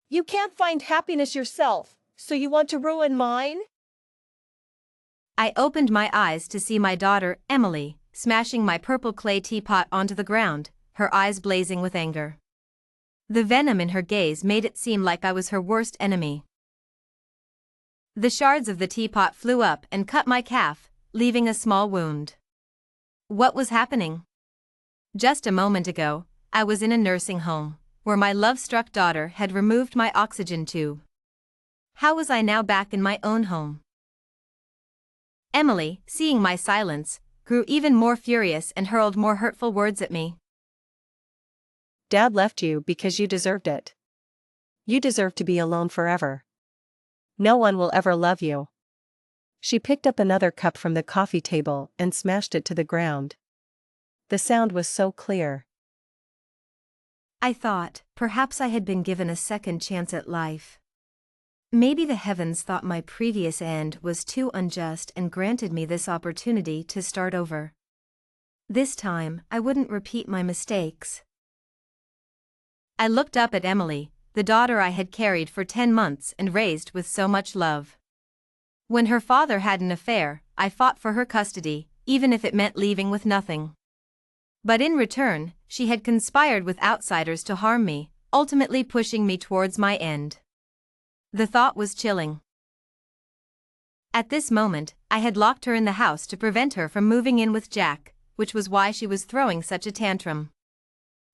You can't find happiness yourself, so you want to ruin mine? I opened my eyes to see my daughter, Emily, smashing my purple clay teapot onto the ground, her eyes blazing with anger. The venom in her gaze made it seem like I was her worst enemy. The shards of the teapot flew up and cut my calf, leaving a small wound. What was happening? Just a moment ago, I was in a nursing home, where my love-struck daughter had removed my oxygen tube. How was I now back in my own home? Emily, seeing my silence, grew even more furious and hurled more hurtful words at me. Dad left you because you deserved it. You deserve to be alone forever. No one will ever love you. She picked up another cup from the coffee table and smashed it to the ground. The sound was so clear. I thought, perhaps I had been given a second chance at life. Maybe the heavens thought my previous end was too unjust and granted me this opportunity to start over. This time, I wouldn't repeat my mistakes. I looked up at Emily, the daughter I had carried for 10 months and raised with so much love. When her father had an affair, I fought for her custody, even if it meant leaving with nothing. But in return, she had conspired with outsiders to harm me, ultimately pushing me towards my end. The thought was chilling. At this moment, I had locked her in the house to prevent her from moving in with Jack, which was why she was throwing such a tantrum.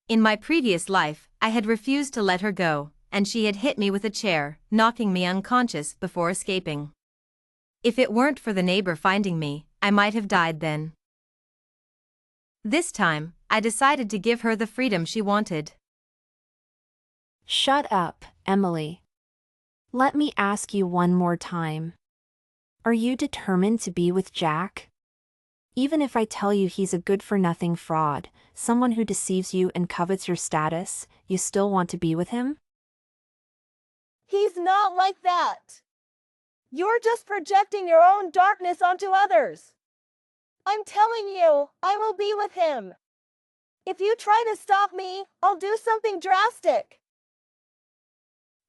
In my previous life, I had refused to let her go, and she had hit me with a chair, knocking me unconscious before escaping. If it weren't for the neighbor finding me, I might have died then. This time, I decided to give her the freedom she wanted. Shut up, Emily. Let me ask you one more time. Are you determined to be with Jack? Even if I tell you he's a good-for-nothing fraud, someone who deceives you and covets your status, you still want to be with him? He's not like that. You're just projecting your own darkness onto others. I'm telling you, I will be with him. If you try to stop me, I'll do something drastic.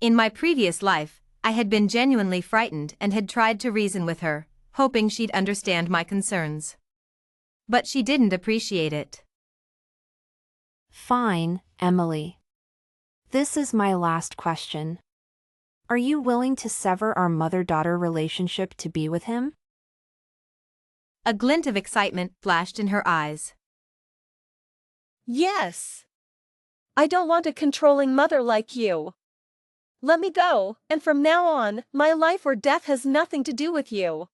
In my previous life, I had been genuinely frightened and had tried to reason with her, hoping she'd understand my concerns. But she didn't appreciate it. Fine, Emily. This is my last question. Are you willing to sever our mother-daughter relationship to be with him? A glint of excitement flashed in her eyes. Yes. I don't want a controlling mother like you. Let me go, and from now on, my life or death has nothing to do with you.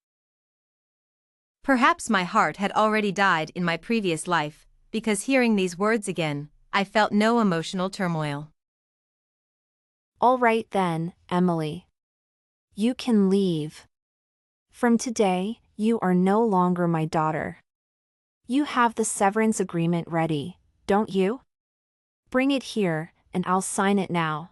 Perhaps my heart had already died in my previous life, because hearing these words again, I felt no emotional turmoil. All right then, Emily. You can leave. From today, you are no longer my daughter. You have the severance agreement ready, don't you? Bring it here, and I'll sign it now.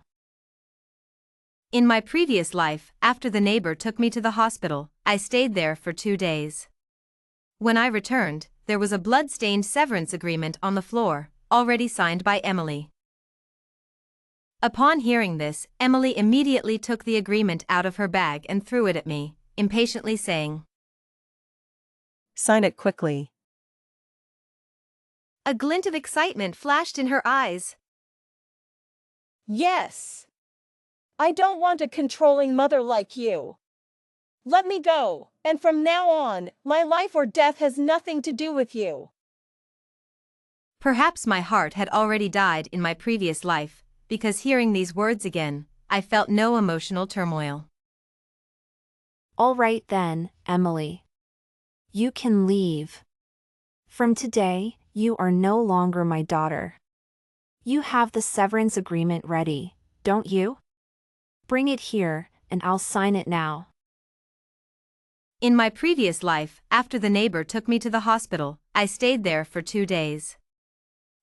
In my previous life, after the neighbor took me to the hospital, I stayed there for 2 days. When I returned, there was a blood-stained severance agreement on the floor, already signed by Emily. Upon hearing this, Emily immediately took the agreement out of her bag and threw it at me, impatiently saying, Sign it quickly. A glint of excitement flashed in her eyes. Yes. I don't want a controlling mother like you. Let me go, and from now on, my life or death has nothing to do with you. Perhaps my heart had already died in my previous life, because hearing these words again, I felt no emotional turmoil. All right then, Emily. You can leave. From today, you are no longer my daughter. You have the severance agreement ready, don't you? Bring it here, and I'll sign it now. In my previous life, after the neighbor took me to the hospital, I stayed there for 2 days.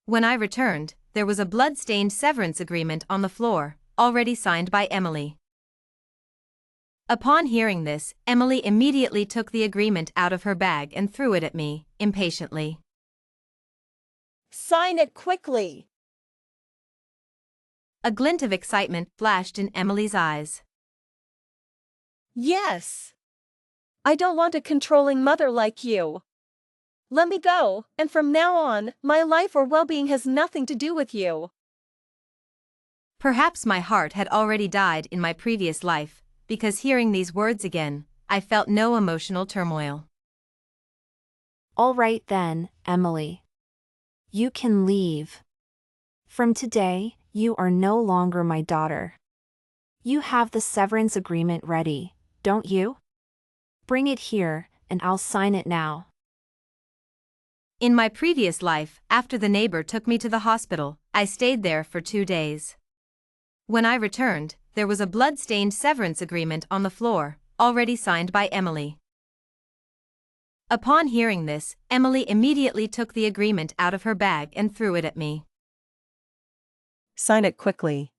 When I returned, there was a blood-stained severance agreement on the floor, already signed by Emily. Upon hearing this, Emily immediately took the agreement out of her bag and threw it at me, impatiently. Sign it quickly. A glint of excitement flashed in Emily's eyes. Yes! I don't want a controlling mother like you. Let me go, and from now on, my life or well-being has nothing to do with you. Perhaps my heart had already died in my previous life, because hearing these words again, I felt no emotional turmoil. All right then, Emily. You can leave. From today, you are no longer my daughter. You have the severance agreement ready, don't you? Bring it here, and I'll sign it now. In my previous life, after the neighbor took me to the hospital, I stayed there for 2 days. When I returned, there was a blood-stained severance agreement on the floor, already signed by Emily. Upon hearing this, Emily immediately took the agreement out of her bag and threw it at me. Sign it quickly.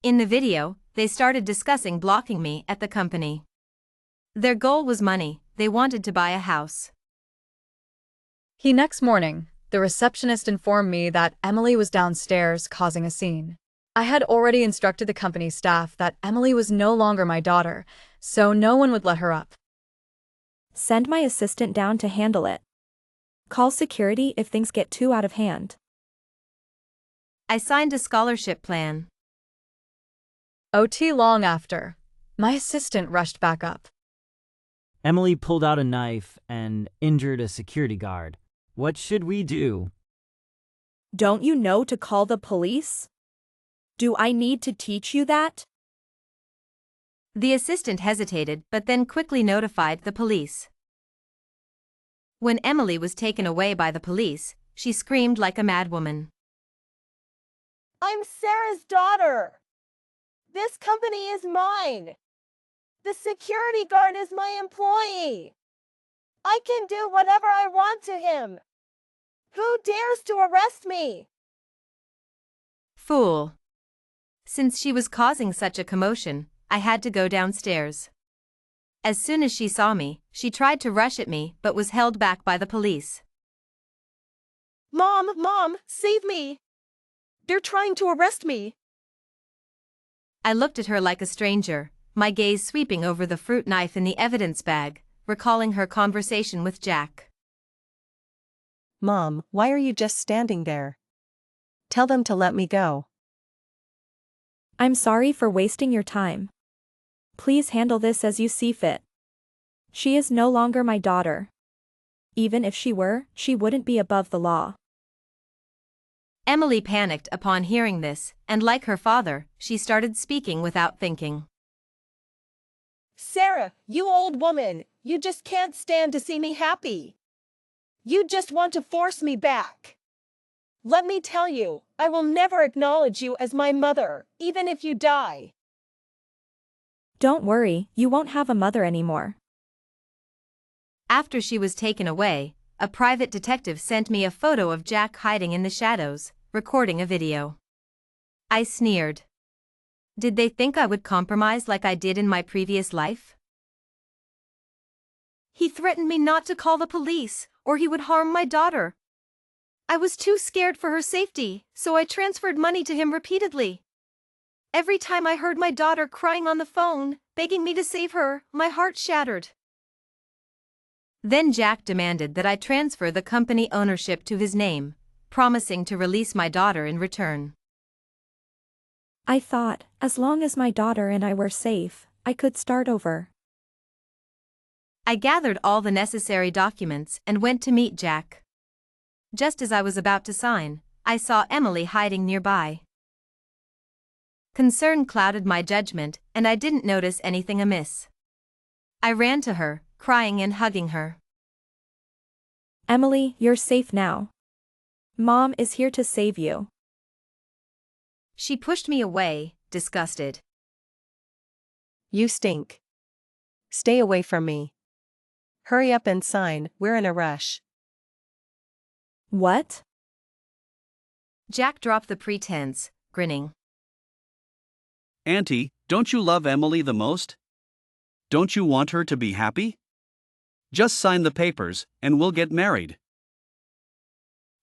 In the video, they started discussing blocking me at the company. Their goal was money, they wanted to buy a house. Next morning, the receptionist informed me that Emily was downstairs causing a scene. I had already instructed the company staff that Emily was no longer my daughter, so no one would let her up. Send my assistant down to handle it. Call security if things get too out of hand. I signed a scholarship plan. OT long after, my assistant rushed back up. Emily pulled out a knife and injured a security guard. What should we do? Don't you know to call the police? Do I need to teach you that? The assistant hesitated but then quickly notified the police. When Emily was taken away by the police, she screamed like a madwoman. I'm Sarah's daughter. This company is mine. The security guard is my employee. I can do whatever I want to him. Who dares to arrest me? Fool. Since she was causing such a commotion, I had to go downstairs. As soon as she saw me, she tried to rush at me but was held back by the police. Mom, save me. They're trying to arrest me. I looked at her like a stranger, my gaze sweeping over the fruit knife in the evidence bag, recalling her conversation with Jack. Mom, why are you just standing there? Tell them to let me go. I'm sorry for wasting your time. Please handle this as you see fit. She is no longer my daughter. Even if she were, she wouldn't be above the law. Emily panicked upon hearing this, and like her father, she started speaking without thinking. Sarah, you old woman, you just can't stand to see me happy. You just want to force me back. Let me tell you, I will never acknowledge you as my mother, even if you die. Don't worry, you won't have a mother anymore. After she was taken away, a private detective sent me a photo of Jack hiding in the shadows, recording a video. I sneered. Did they think I would compromise like I did in my previous life? He threatened me not to call the police, or he would harm my daughter. I was too scared for her safety, so I transferred money to him repeatedly. Every time I heard my daughter crying on the phone, begging me to save her, my heart shattered. Then Jack demanded that I transfer the company ownership to his name, promising to release my daughter in return. I thought, as long as my daughter and I were safe, I could start over. I gathered all the necessary documents and went to meet Jack. Just as I was about to sign, I saw Emily hiding nearby. Concern clouded my judgment, and I didn't notice anything amiss. I ran to her, crying and hugging her. Emily, you're safe now. Mom is here to save you. She pushed me away, disgusted. You stink. Stay away from me. Hurry up and sign, we're in a rush. What? Jack dropped the pretense, grinning. Auntie, don't you love Emily the most? Don't you want her to be happy? Just sign the papers, and we'll get married.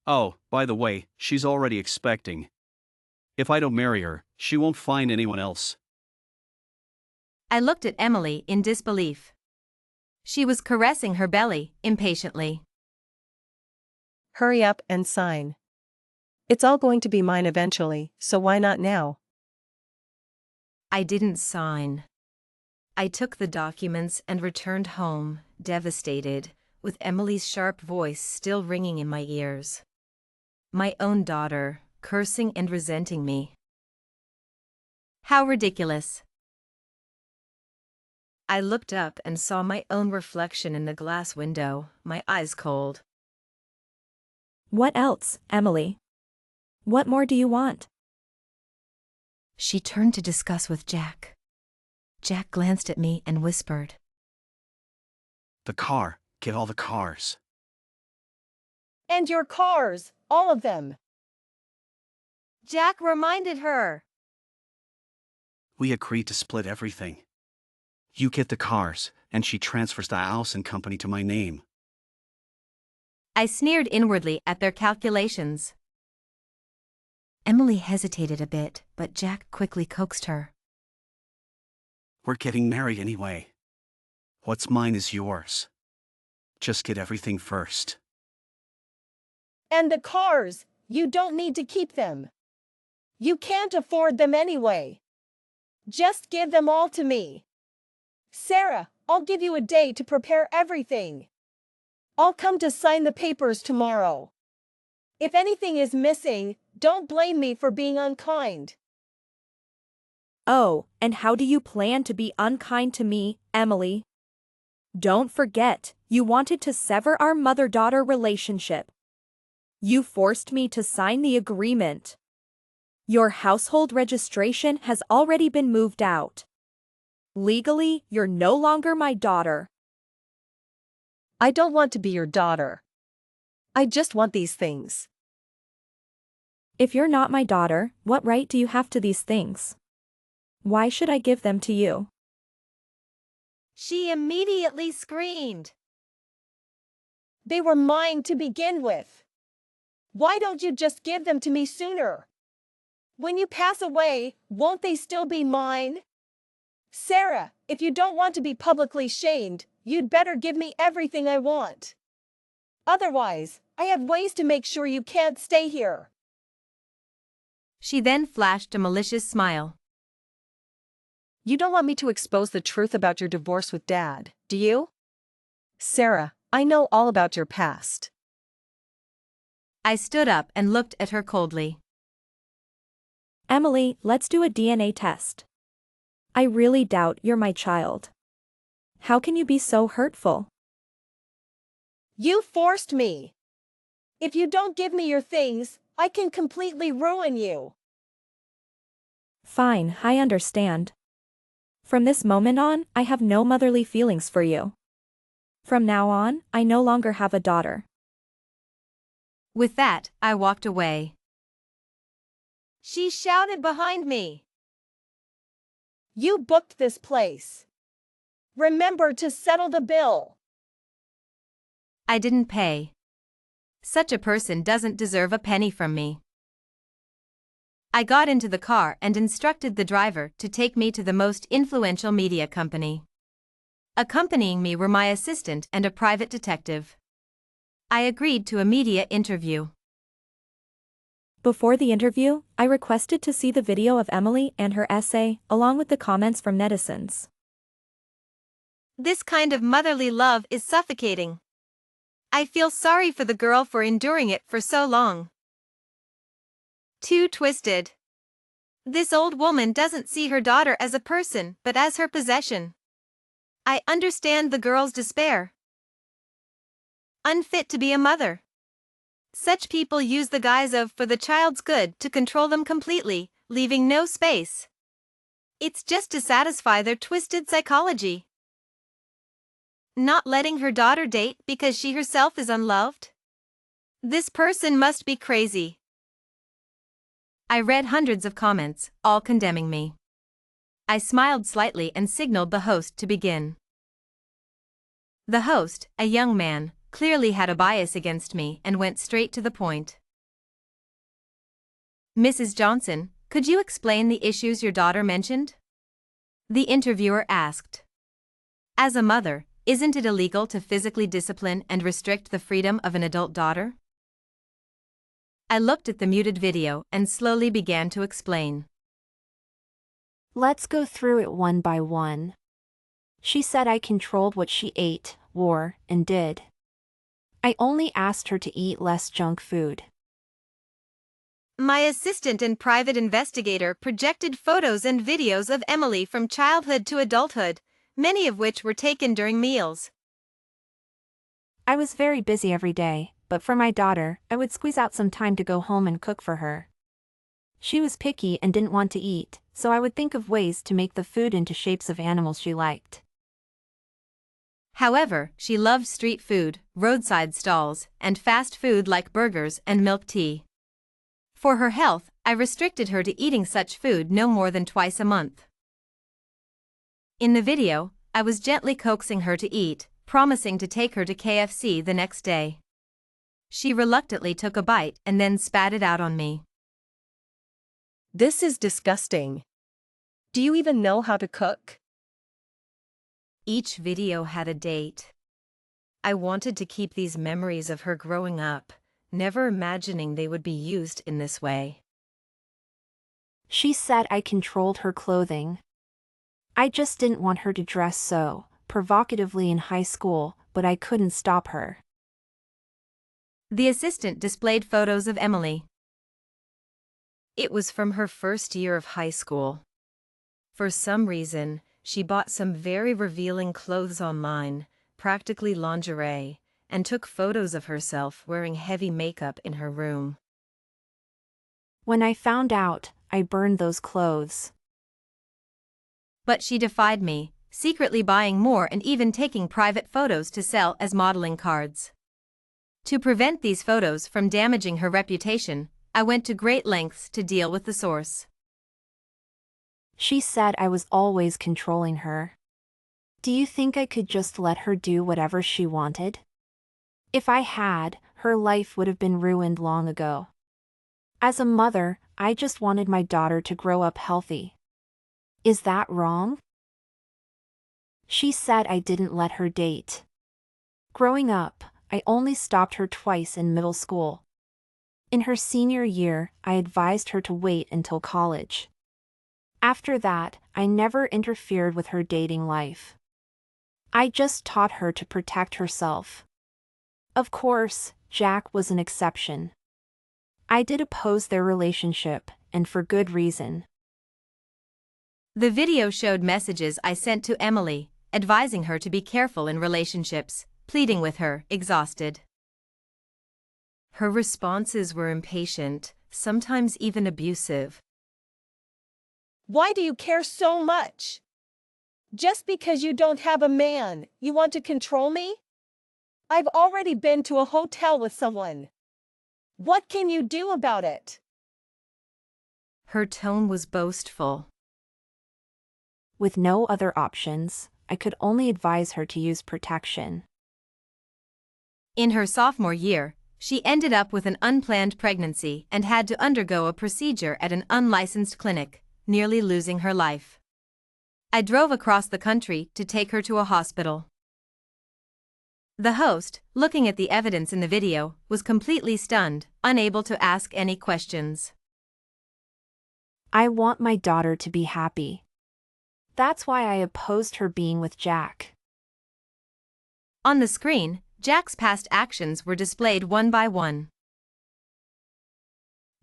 Oh, by the way, she's already expecting. If I don't marry her, she won't find anyone else. I looked at Emily in disbelief. She was caressing her belly impatiently. Hurry up and sign. It's all going to be mine eventually, so why not now? I didn't sign. I took the documents and returned home, devastated, with Emily's sharp voice still ringing in my ears. My own daughter, cursing and resenting me. How ridiculous. I looked up and saw my own reflection in the glass window, my eyes cold. What else, Emily? What more do you want? She turned to discuss with Jack. Jack glanced at me and whispered. The car. Get all the cars. And your cars, all of them. Jack reminded her. We agreed to split everything. You get the cars, and she transfers the house and company to my name. I sneered inwardly at their calculations. Emily hesitated a bit, but Jack quickly coaxed her. We're getting married anyway. What's mine is yours. Just get everything first. And the cars, you don't need to keep them. You can't afford them anyway. Just give them all to me. Sarah, I'll give you a day to prepare everything. I'll come to sign the papers tomorrow. If anything is missing, don't blame me for being unkind. Oh, and how do you plan to be unkind to me, Emily? Don't forget, you wanted to sever our mother-daughter relationship. You forced me to sign the agreement. Your household registration has already been moved out. Legally, you're no longer my daughter. I don't want to be your daughter. I just want these things. If you're not my daughter, what right do you have to these things? Why should I give them to you? She immediately screamed. They were mine to begin with. Why don't you just give them to me sooner? When you pass away, won't they still be mine? Sarah, if you don't want to be publicly shamed, you'd better give me everything I want. Otherwise, I have ways to make sure you can't stay here. She then flashed a malicious smile. You don't want me to expose the truth about your divorce with Dad, do you? Sarah, I know all about your past. I stood up and looked at her coldly. Emily, let's do a DNA test. I really doubt you're my child. How can you be so hurtful? You forced me. If you don't give me your things, I can completely ruin you. Fine, I understand. From this moment on, I have no motherly feelings for you. From now on, I no longer have a daughter. With that, I walked away. She shouted behind me. You booked this place. Remember to settle the bill. I didn't pay. Such a person doesn't deserve a penny from me. I got into the car and instructed the driver to take me to the most influential media company. Accompanying me were my assistant and a private detective. I agreed to a media interview. Before the interview, I requested to see the video of Emily and her essay, along with the comments from netizens. This kind of motherly love is suffocating. I feel sorry for the girl for enduring it for so long. Too twisted. This old woman doesn't see her daughter as a person but as her possession. I understand the girl's despair. Unfit to be a mother. Such people use the guise of for the child's good to control them completely, leaving no space. It's just to satisfy their twisted psychology. Not letting her daughter date because she herself is unloved? This person must be crazy. I read hundreds of comments, all condemning me. I smiled slightly and signaled the host to begin. The host, a young man, clearly had a bias against me and went straight to the point. Mrs. Johnson, Could you explain the issues your daughter mentioned? The interviewer asked. As a mother, isn't it illegal to physically discipline and restrict the freedom of an adult daughter? I looked at the muted video and slowly began to explain. Let's go through it one by one. She said I controlled what she ate, wore, and did. I only asked her to eat less junk food. My assistant and private investigator projected photos and videos of Emily from childhood to adulthood, many of which were taken during meals. I was very busy every day, but for my daughter, I would squeeze out some time to go home and cook for her. She was picky and didn't want to eat, so I would think of ways to make the food into shapes of animals she liked. However, she loved street food, roadside stalls, and fast food like burgers and milk tea. For her health, I restricted her to eating such food no more than twice a month. In the video, I was gently coaxing her to eat, promising to take her to KFC the next day. She reluctantly took a bite and then spat it out on me. This is disgusting. Do you even know how to cook? Each video had a date. I wanted to keep these memories of her growing up, never imagining they would be used in this way. She said I controlled her clothing. I just didn't want her to dress so provocatively in high school, but I couldn't stop her. The assistant displayed photos of Emily. It was from her first year of high school. For some reason, she bought some very revealing clothes online, practically lingerie, and took photos of herself wearing heavy makeup in her room. When I found out, I burned those clothes. But she defied me, secretly buying more and even taking private photos to sell as modeling cards. To prevent these photos from damaging her reputation, I went to great lengths to deal with the source. She said I was always controlling her. Do you think I could just let her do whatever she wanted? If I had, her life would have been ruined long ago. As a mother, I just wanted my daughter to grow up healthy. Is that wrong? She said I didn't let her date. Growing up, I only stopped her twice in middle school. In her senior year, I advised her to wait until college. After that, I never interfered with her dating life. I just taught her to protect herself. Of course, Jack was an exception. I did oppose their relationship, and for good reason. The video showed messages I sent to Emily, advising her to be careful in relationships, pleading with her, exhausted. Her responses were impatient, sometimes even abusive. Why do you care so much? Just because you don't have a man, you want to control me? I've already been to a hotel with someone. What can you do about it? Her tone was boastful. With no other options, I could only advise her to use protection. In her sophomore year, she ended up with an unplanned pregnancy and had to undergo a procedure at an unlicensed clinic, nearly losing her life. I drove across the country to take her to a hospital. The host, looking at the evidence in the video, was completely stunned, unable to ask any questions. I want my daughter to be happy. That's why I opposed her being with Jack. On the screen, Jack's past actions were displayed one by one.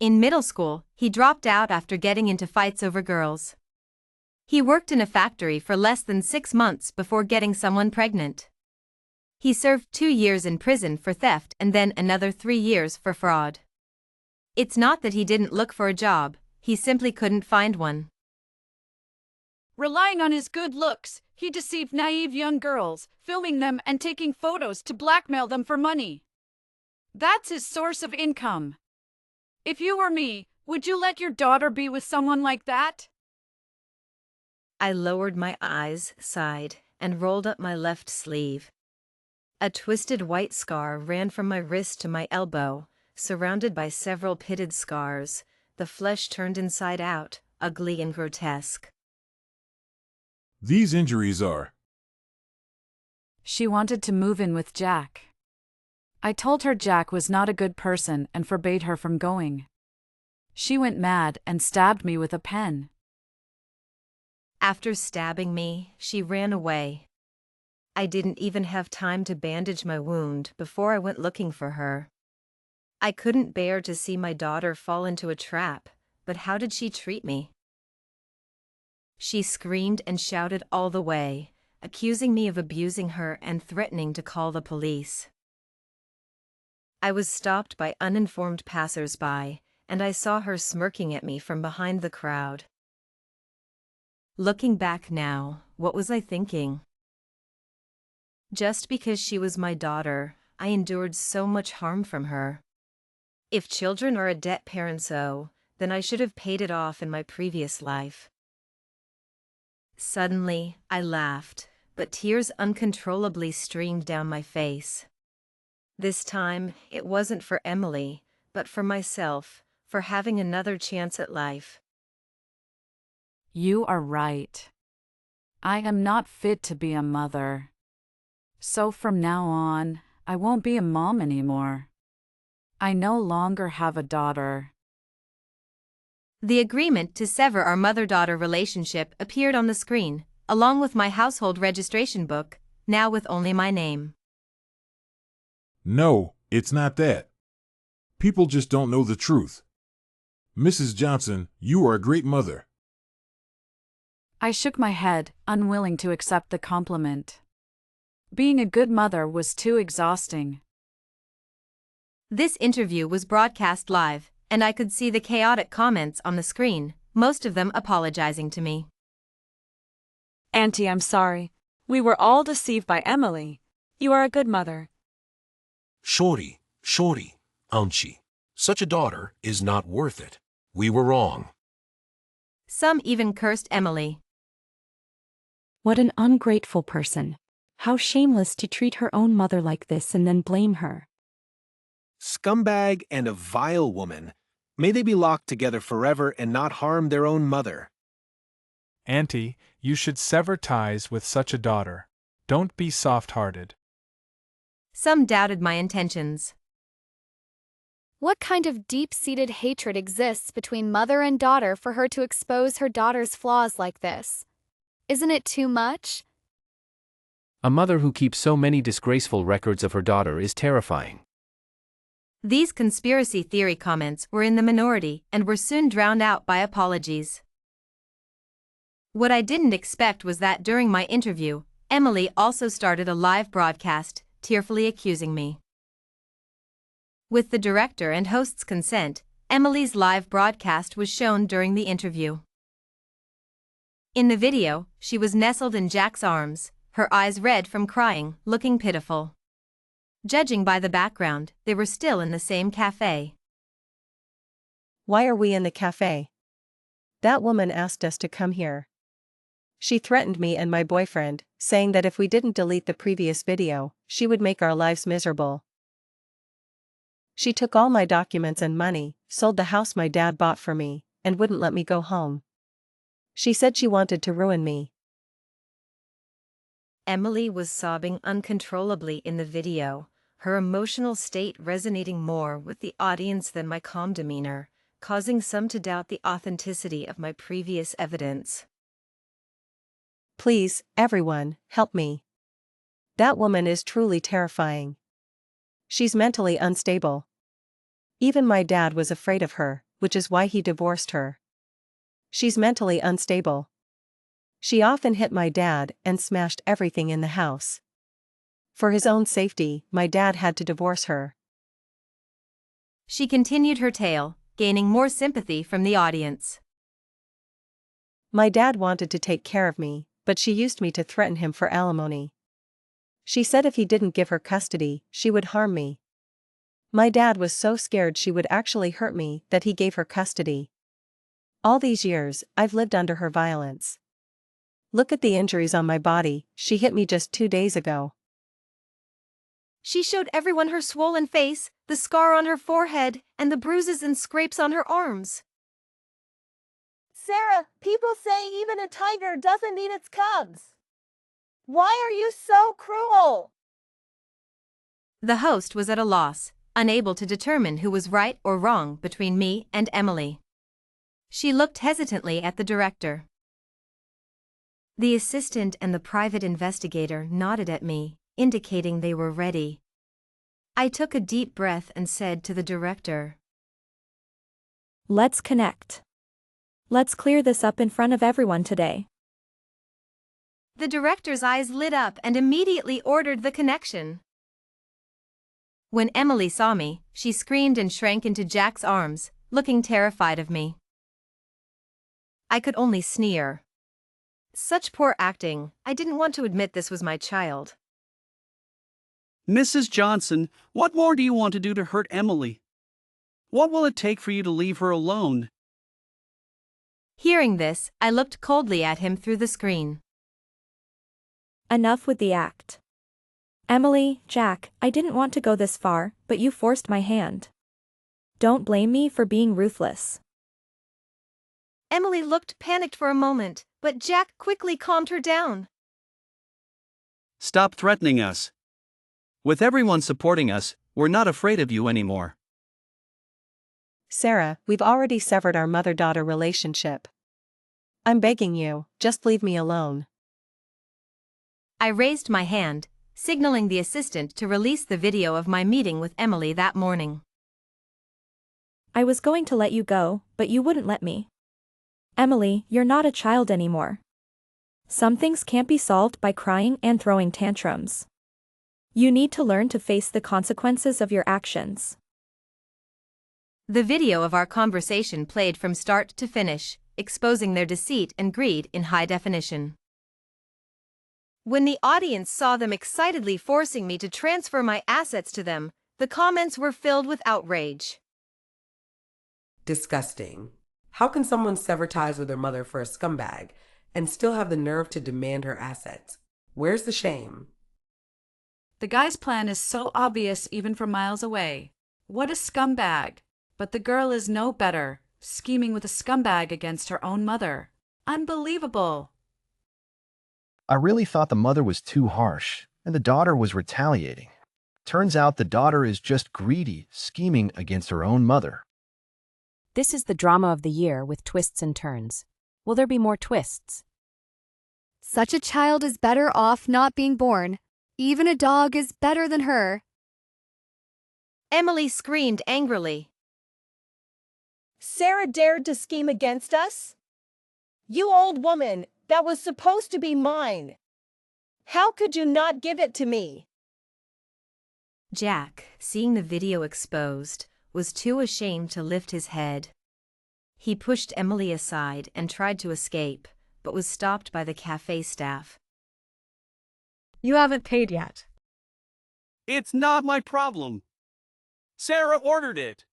In middle school, he dropped out after getting into fights over girls. He worked in a factory for less than 6 months before getting someone pregnant. He served 2 years in prison for theft and then another 3 years for fraud. It's not that he didn't look for a job, he simply couldn't find one. Relying on his good looks, he deceived naive young girls, filming them and taking photos to blackmail them for money. That's his source of income. If you were me, would you let your daughter be with someone like that? I lowered my eyes, sighed, and rolled up my left sleeve. A twisted white scar ran from my wrist to my elbow, surrounded by several pitted scars, the flesh turned inside out, ugly and grotesque. These injuries are. She wanted to move in with Jack. I told her Jack was not a good person and forbade her from going. She went mad and stabbed me with a pen. After stabbing me, she ran away. I didn't even have time to bandage my wound before I went looking for her. I couldn't bear to see my daughter fall into a trap, but how did she treat me? She screamed and shouted all the way, accusing me of abusing her and threatening to call the police. I was stopped by uninformed passers-by, and I saw her smirking at me from behind the crowd. Looking back now, what was I thinking? Just because she was my daughter, I endured so much harm from her. If children are a debt parents owe, then I should have paid it off in my previous life. Suddenly, I laughed, but tears uncontrollably streamed down my face. This time, it wasn't for Emily, but for myself, for having another chance at life. You are right. I am not fit to be a mother. So from now on, I won't be a mom anymore. I no longer have a daughter. The agreement to sever our mother-daughter relationship appeared on the screen, along with my household registration book, now with only my name. No, it's not that. People just don't know the truth. Mrs. Johnson, you are a great mother. I shook my head, unwilling to accept the compliment. Being a good mother was too exhausting. This interview was broadcast live, and I could see the chaotic comments on the screen, most of them apologizing to me. Auntie, I'm sorry. We were all deceived by Emily. You are a good mother. Shorty, auntie, such a daughter is not worth it. We were wrong. Some even cursed Emily. What an ungrateful person. How shameless to treat her own mother like this and then blame her. Scumbag and a vile woman. May they be locked together forever and not harm their own mother. Auntie, you should sever ties with such a daughter. Don't be soft-hearted. Some doubted my intentions. What kind of deep-seated hatred exists between mother and daughter for her to expose her daughter's flaws like this? Isn't it too much? A mother who keeps so many disgraceful records of her daughter is terrifying. These conspiracy theory comments were in the minority and were soon drowned out by apologies. What I didn't expect was that during my interview, Emily also started a live broadcast, tearfully accusing me. With the director and host's consent, Emily's live broadcast was shown during the interview. In the video, she was nestled in Jack's arms, her eyes red from crying, looking pitiful. Judging by the background, they were still in the same cafe. Why are we in the cafe? That woman asked us to come here. She threatened me and my boyfriend, saying that if we didn't delete the previous video, she would make our lives miserable. She took all my documents and money, sold the house my dad bought for me, and wouldn't let me go home. She said she wanted to ruin me. Emily was sobbing uncontrollably in the video, her emotional state resonating more with the audience than my calm demeanor, causing some to doubt the authenticity of my previous evidence. Please, everyone, help me. That woman is truly terrifying. She's mentally unstable. Even my dad was afraid of her, which is why he divorced her. She's mentally unstable. She often hit my dad and smashed everything in the house. For his own safety, my dad had to divorce her. She continued her tale, gaining more sympathy from the audience. My dad wanted to take care of me, but she used me to threaten him for alimony. She said if he didn't give her custody, she would harm me. My dad was so scared she would actually hurt me that he gave her custody. All these years, I've lived under her violence. Look at the injuries on my body. She hit me just 2 days ago. She showed everyone her swollen face, the scar on her forehead, and the bruises and scrapes on her arms. Sarah, people say even a tiger doesn't eat its cubs. Why are you so cruel? The host was at a loss, unable to determine who was right or wrong between me and Emily. She looked hesitantly at the director. The assistant and the private investigator nodded at me, indicating they were ready. I took a deep breath and said to the director, Let's connect. Let's clear this up in front of everyone today. The director's eyes lit up and immediately ordered the connection. When Emily saw me, she screamed and shrank into Jack's arms, looking terrified of me. I could only sneer. Such poor acting, I didn't want to admit this was my child. Mrs. Johnson, what more do you want to do to hurt Emily? What will it take for you to leave her alone? Hearing this, I looked coldly at him through the screen. Enough with the act. Emily, Jack, I didn't want to go this far, but you forced my hand. Don't blame me for being ruthless. Emily looked panicked for a moment, but Jack quickly calmed her down. Stop threatening us. With everyone supporting us, we're not afraid of you anymore. Sarah, we've already severed our mother-daughter relationship. I'm begging you, just leave me alone. I raised my hand, signaling the assistant to release the video of my meeting with Emily that morning. I was going to let you go, but you wouldn't let me. Emily, you're not a child anymore. Some things can't be solved by crying and throwing tantrums. You need to learn to face the consequences of your actions. The video of our conversation played from start to finish, exposing their deceit and greed in high definition. When the audience saw them excitedly forcing me to transfer my assets to them, the comments were filled with outrage. Disgusting. How can someone sever ties with their mother for a scumbag and still have the nerve to demand her assets? Where's the shame? The guy's plan is so obvious even from miles away. What a scumbag. But the girl is no better, scheming with a scumbag against her own mother. Unbelievable. I really thought the mother was too harsh, and the daughter was retaliating. Turns out the daughter is just greedy, scheming against her own mother. This is the drama of the year with twists and turns. Will there be more twists? Such a child is better off not being born. Even a dog is better than her. Emily screamed angrily. Sarah dared to scheme against us? You old woman, that was supposed to be mine. How could you not give it to me? Jack, seeing the video exposed, was too ashamed to lift his head. He pushed Emily aside and tried to escape, but was stopped by the cafe staff. You haven't paid yet. It's not my problem. Sarah ordered it.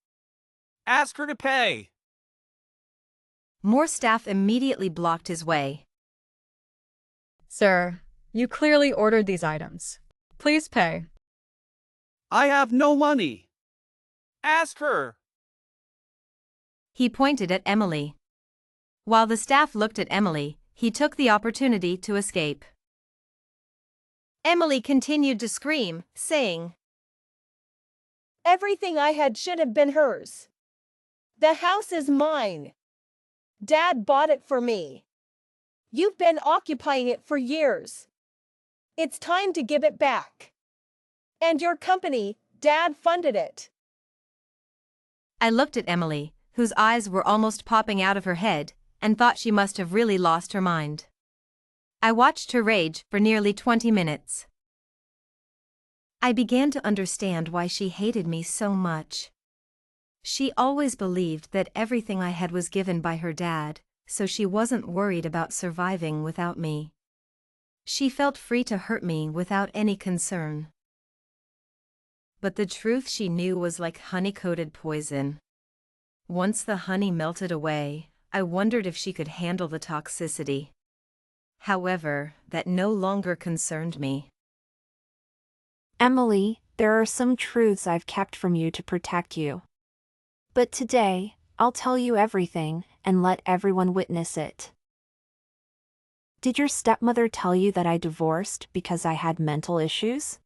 Ask her to pay. More staff immediately blocked his way. Sir, you clearly ordered these items. Please pay. I have no money. Ask her. He pointed at Emily. While the staff looked at Emily, he took the opportunity to escape. Emily continued to scream, saying, Everything I had should have been hers. The house is mine. Dad bought it for me. You've been occupying it for years. It's time to give it back. And your company, Dad funded it. I looked at Emily, whose eyes were almost popping out of her head, and thought she must have really lost her mind. I watched her rage for nearly 20 minutes. I began to understand why she hated me so much. She always believed that everything I had was given by her dad, so she wasn't worried about surviving without me. She felt free to hurt me without any concern. But the truth she knew was like honey-coated poison. Once the honey melted away, I wondered if she could handle the toxicity. However, that no longer concerned me. Emily, there are some truths I've kept from you to protect you. But today, I'll tell you everything, and let everyone witness it. Did your stepmother tell you that I divorced because I had mental issues?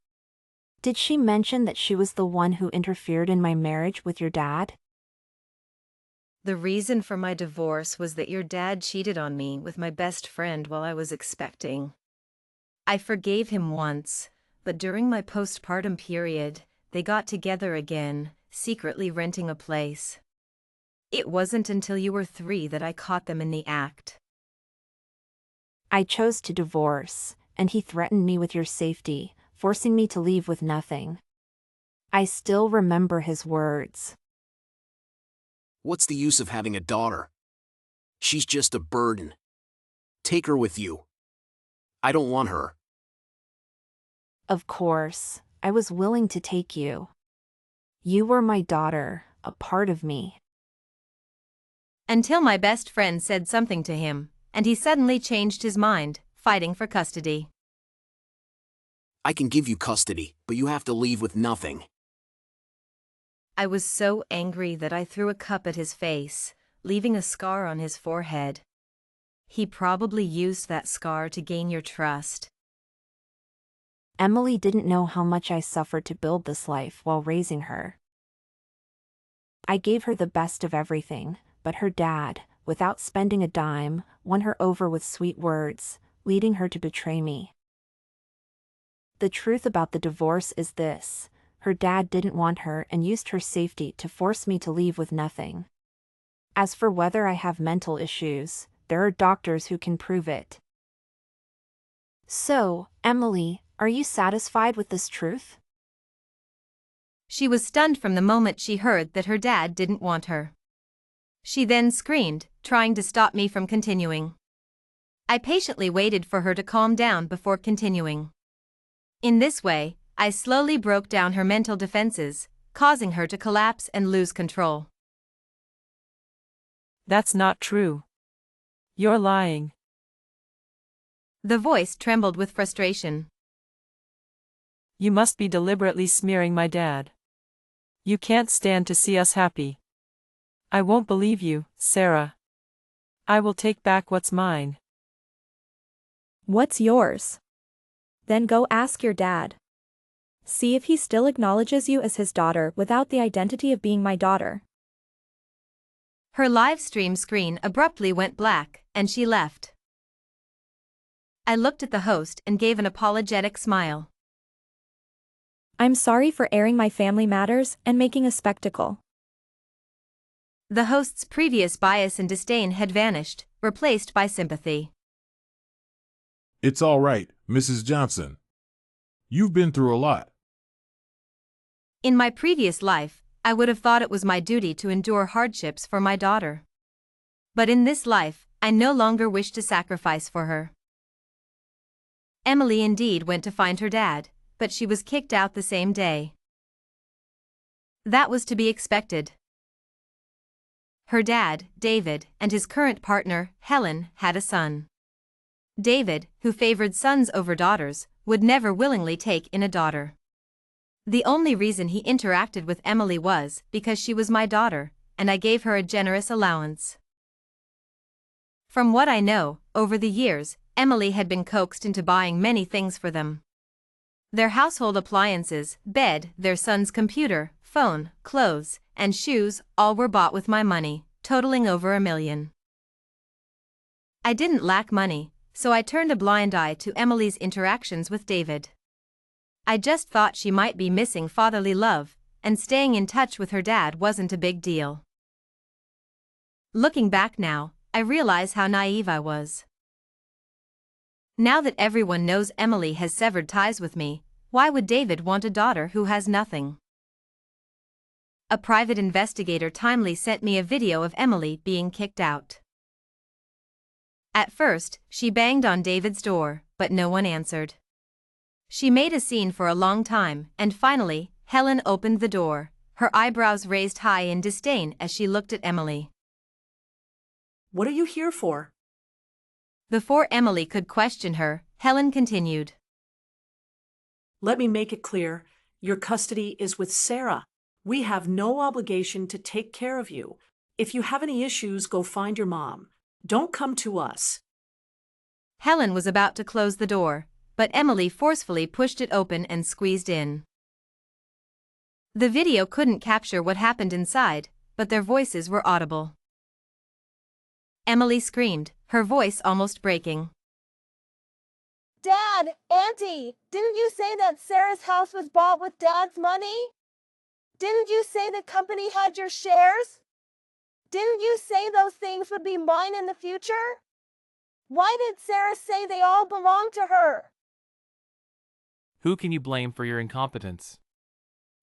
Did she mention that she was the one who interfered in my marriage with your dad? The reason for my divorce was that your dad cheated on me with my best friend while I was expecting. I forgave him once, but during my postpartum period, they got together again, secretly renting a place. It wasn't until you were 3 that I caught them in the act. I chose to divorce, and he threatened me with your safety, forcing me to leave with nothing. I still remember his words. What's the use of having a daughter? She's just a burden. Take her with you. I don't want her. Of course, I was willing to take you. You were my daughter, a part of me. Until my best friend said something to him, and he suddenly changed his mind, fighting for custody. I can give you custody, but you have to leave with nothing. I was so angry that I threw a cup at his face, leaving a scar on his forehead. He probably used that scar to gain your trust. Emily didn't know how much I suffered to build this life while raising her. I gave her the best of everything, but her dad, without spending a dime, won her over with sweet words, leading her to betray me. The truth about the divorce is this: her dad didn't want her and used her safety to force me to leave with nothing. As for whether I have mental issues, there are doctors who can prove it. So, Emily, are you satisfied with this truth? She was stunned from the moment she heard that her dad didn't want her. She then screamed, trying to stop me from continuing. I patiently waited for her to calm down before continuing. In this way, I slowly broke down her mental defenses, causing her to collapse and lose control. That's not true. You're lying. The voice trembled with frustration. You must be deliberately smearing my dad. You can't stand to see us happy. I won't believe you, Sarah. I will take back what's mine. What's yours? Then go ask your dad. See if he still acknowledges you as his daughter without the identity of being my daughter. Her live stream screen abruptly went black, and she left. I looked at the host and gave an apologetic smile. I'm sorry for airing my family matters and making a spectacle. The host's previous bias and disdain had vanished, replaced by sympathy. It's all right, Mrs. Johnson. You've been through a lot. In my previous life, I would have thought it was my duty to endure hardships for my daughter. But in this life, I no longer wish to sacrifice for her. Emily indeed went to find her dad, but she was kicked out the same day. That was to be expected. Her dad, David, and his current partner, Helen, had a son. David, who favored sons over daughters, would never willingly take in a daughter. The only reason he interacted with Emily was because she was my daughter, and I gave her a generous allowance. From what I know, over the years, Emily had been coaxed into buying many things for them. Their household appliances, bed, their son's computer, phone, clothes, and shoes, all were bought with my money, totaling over $1 million. I didn't lack money, so I turned a blind eye to Emily's interactions with David. I just thought she might be missing fatherly love, and staying in touch with her dad wasn't a big deal. Looking back now, I realize how naive I was. Now that everyone knows Emily has severed ties with me, why would David want a daughter who has nothing? A private investigator timely sent me a video of Emily being kicked out. At first, she banged on David's door, but no one answered. She made a scene for a long time, and finally, Helen opened the door, her eyebrows raised high in disdain as she looked at Emily. What are you here for? Before Emily could question her, Helen continued. Let me make it clear, your custody is with Sarah. We have no obligation to take care of you. If you have any issues, go find your mom. Don't come to us. Helen was about to close the door, but Emily forcefully pushed it open and squeezed in. The video couldn't capture what happened inside, but their voices were audible. Emily screamed, her voice almost breaking. Dad, Auntie, didn't you say that Sarah's house was bought with Dad's money? Didn't you say the company had your shares? Didn't you say those things would be mine in the future? Why did Sarah say they all belong to her? Who can you blame for your incompetence?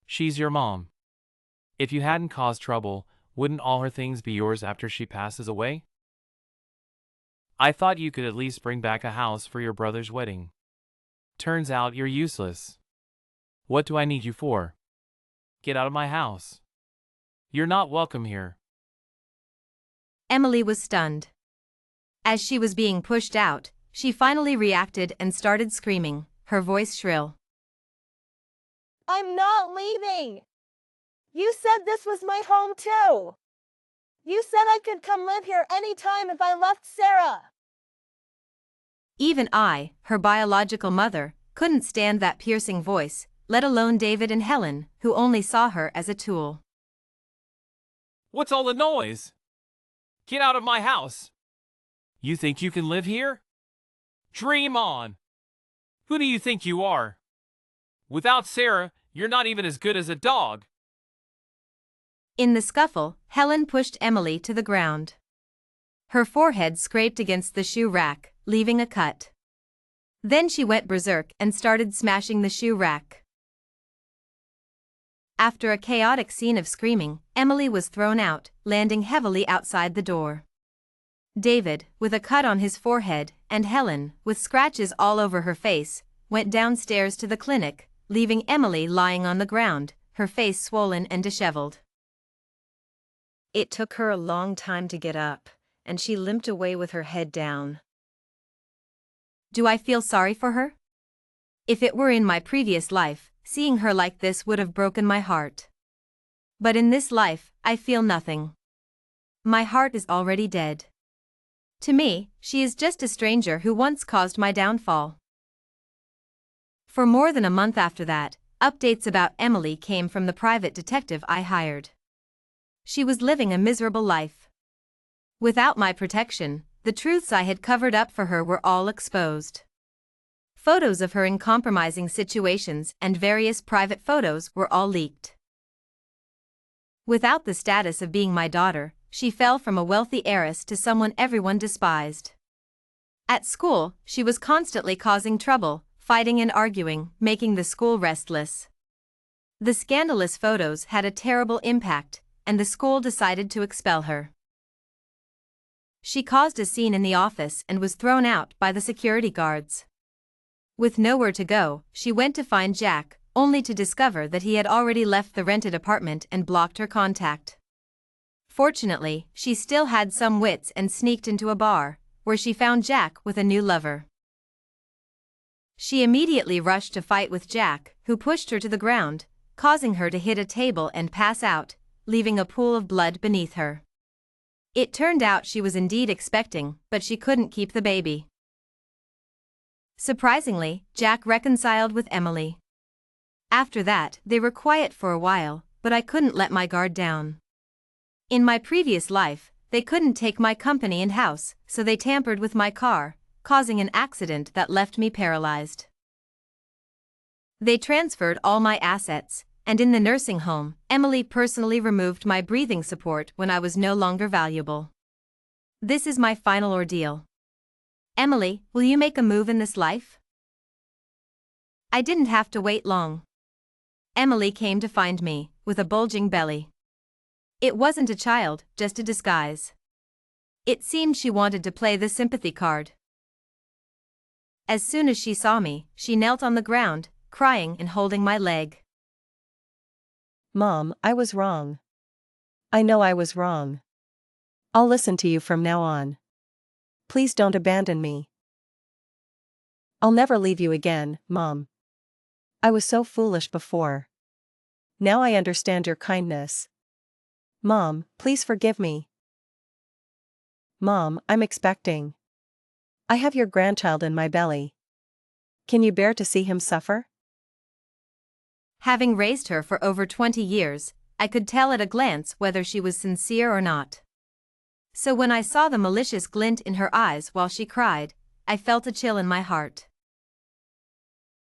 She's your mom. If you hadn't caused trouble, wouldn't all her things be yours after she passes away? I thought you could at least bring back a house for your brother's wedding. Turns out you're useless. What do I need you for? Get out of my house. You're not welcome here. Emily was stunned. As she was being pushed out, she finally reacted and started screaming, her voice shrill. I'm not leaving. You said this was my home too. You said I could come live here anytime if I left Sarah. Even I, her biological mother, couldn't stand that piercing voice, let alone David and Helen, who only saw her as a tool. What's all the noise? Get out of my house. You think you can live here? Dream on. Who do you think you are? Without Sarah, you're not even as good as a dog. In the scuffle, Helen pushed Emily to the ground. Her forehead scraped against the shoe rack, leaving a cut. Then she went berserk and started smashing the shoe rack. After a chaotic scene of screaming, Emily was thrown out, landing heavily outside the door. David, with a cut on his forehead, and Helen, with scratches all over her face, went downstairs to the clinic, leaving Emily lying on the ground, her face swollen and disheveled. It took her a long time to get up, and she limped away with her head down. Do I feel sorry for her? If it were in my previous life, seeing her like this would have broken my heart. But in this life, I feel nothing. My heart is already dead. To me, she is just a stranger who once caused my downfall. For more than a month after that, updates about Emily came from the private detective I hired. She was living a miserable life. Without my protection, the truths I had covered up for her were all exposed. Photos of her in compromising situations and various private photos were all leaked. Without the status of being my daughter, she fell from a wealthy heiress to someone everyone despised. At school, she was constantly causing trouble, fighting and arguing, making the school restless. The scandalous photos had a terrible impact, and the school decided to expel her. She caused a scene in the office and was thrown out by the security guards. With nowhere to go, she went to find Jack, only to discover that he had already left the rented apartment and blocked her contact. Fortunately, she still had some wits and sneaked into a bar, where she found Jack with a new lover. She immediately rushed to fight with Jack, who pushed her to the ground, causing her to hit a table and pass out, leaving a pool of blood beneath her. It turned out she was indeed expecting, but she couldn't keep the baby. Surprisingly, Jack reconciled with Emily. After that, they were quiet for a while, but I couldn't let my guard down. In my previous life, they couldn't take my company and house, so they tampered with my car, causing an accident that left me paralyzed. They transferred all my assets, and in the nursing home, Emily personally removed my breathing support when I was no longer valuable. This is my final ordeal. Emily, will you make a move in this life? I didn't have to wait long. Emily came to find me, with a bulging belly. It wasn't a child, just a disguise. It seemed she wanted to play the sympathy card. As soon as she saw me, she knelt on the ground, crying and holding my leg. Mom, I was wrong. I know I was wrong. I'll listen to you from now on. Please don't abandon me. I'll never leave you again, Mom. I was so foolish before. Now I understand your kindness. Mom, please forgive me. Mom, I'm expecting. I have your grandchild in my belly. Can you bear to see him suffer? Having raised her for over 20 years, I could tell at a glance whether she was sincere or not. So when I saw the malicious glint in her eyes while she cried, I felt a chill in my heart.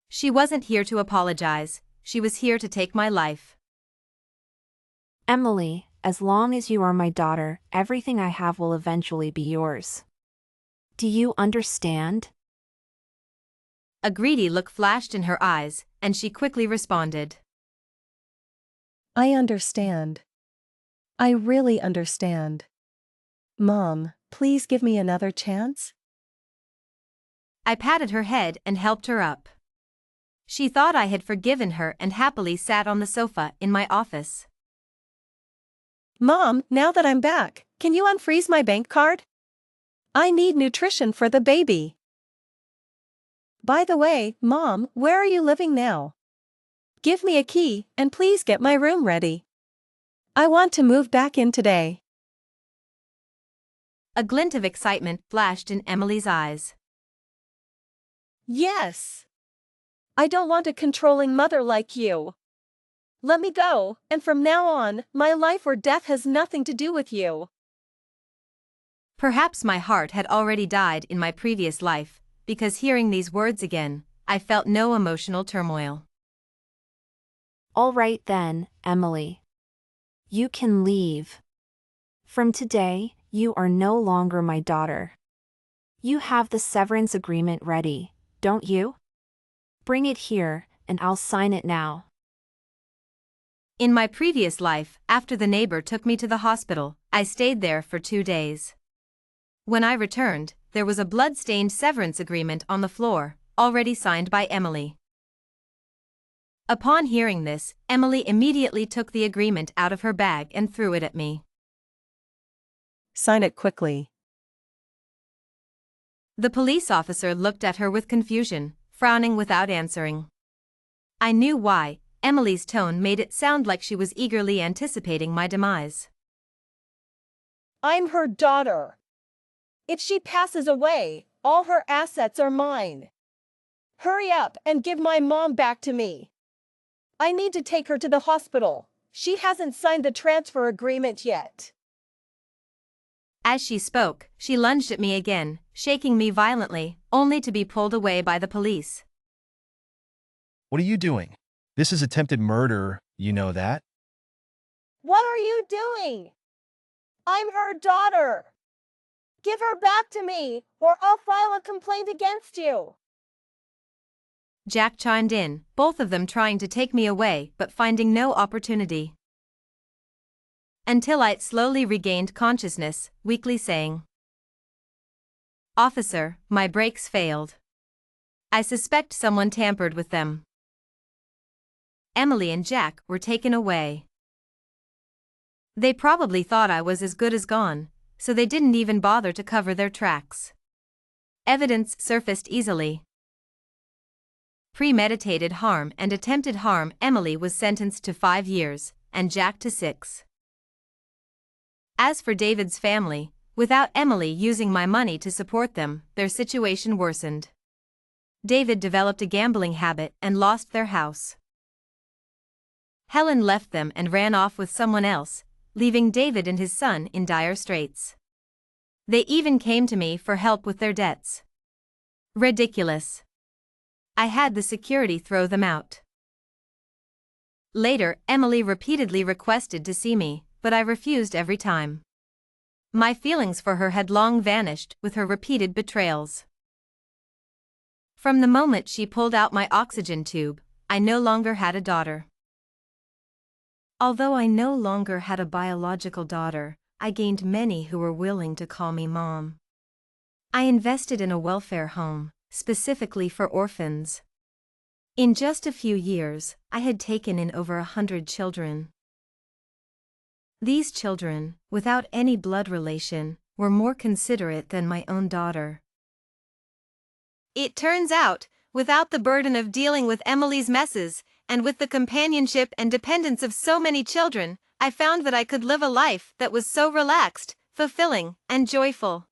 She wasn't here to apologize, she was here to take my life. Emily, as long as you are my daughter, everything I have will eventually be yours. Do you understand? A greedy look flashed in her eyes, and she quickly responded. I understand. I really understand. Mom, please give me another chance? I patted her head and helped her up. She thought I had forgiven her and happily sat on the sofa in my office. Mom, now that I'm back, can you unfreeze my bank card? I need nutrition for the baby. By the way, Mom, where are you living now? Give me a key, and please get my room ready. I want to move back in today. A glint of excitement flashed in Emily's eyes. Yes. I don't want a controlling mother like you. Let me go, and from now on, my life or death has nothing to do with you. Perhaps my heart had already died in my previous life, because hearing these words again, I felt no emotional turmoil. All right then, Emily. You can leave. From today, you are no longer my daughter. You have the severance agreement ready, don't you? Bring it here, and I'll sign it now. In my previous life, after the neighbor took me to the hospital, I stayed there for 2 days. When I returned, there was a blood-stained severance agreement on the floor, already signed by Emily. Upon hearing this, Emily immediately took the agreement out of her bag and threw it at me. Sign it quickly. The police officer looked at her with confusion, frowning without answering. I knew why. Emily's tone made it sound like she was eagerly anticipating my demise. I'm her daughter. If she passes away, all her assets are mine. Hurry up and give my mom back to me. I need to take her to the hospital. She hasn't signed the transfer agreement yet. As she spoke, she lunged at me again, shaking me violently, only to be pulled away by the police. What are you doing? This is attempted murder, you know that? What are you doing? I'm her daughter. Give her back to me, or I'll file a complaint against you. Jack chimed in, both of them trying to take me away but finding no opportunity. Until I slowly regained consciousness, weakly saying, "Officer, my brakes failed. I suspect someone tampered with them." Emily and Jack were taken away. They probably thought I was as good as gone, so they didn't even bother to cover their tracks. Evidence surfaced easily. Premeditated harm and attempted harm. Emily was sentenced to 5 years, and Jack to 6. As for David's family, without Emily using my money to support them, their situation worsened. David developed a gambling habit and lost their house. Helen left them and ran off with someone else, leaving David and his son in dire straits. They even came to me for help with their debts. Ridiculous. I had the security throw them out. Later, Emily repeatedly requested to see me, but I refused every time. My feelings for her had long vanished with her repeated betrayals. From the moment she pulled out my oxygen tube, I no longer had a daughter. Although I no longer had a biological daughter, I gained many who were willing to call me mom. I invested in a welfare home, specifically for orphans. In just a few years, I had taken in over 100 children. These children, without any blood relation, were more considerate than my own daughter. It turns out, without the burden of dealing with Emily's messes, and with the companionship and dependence of so many children, I found that I could live a life that was so relaxed, fulfilling, and joyful.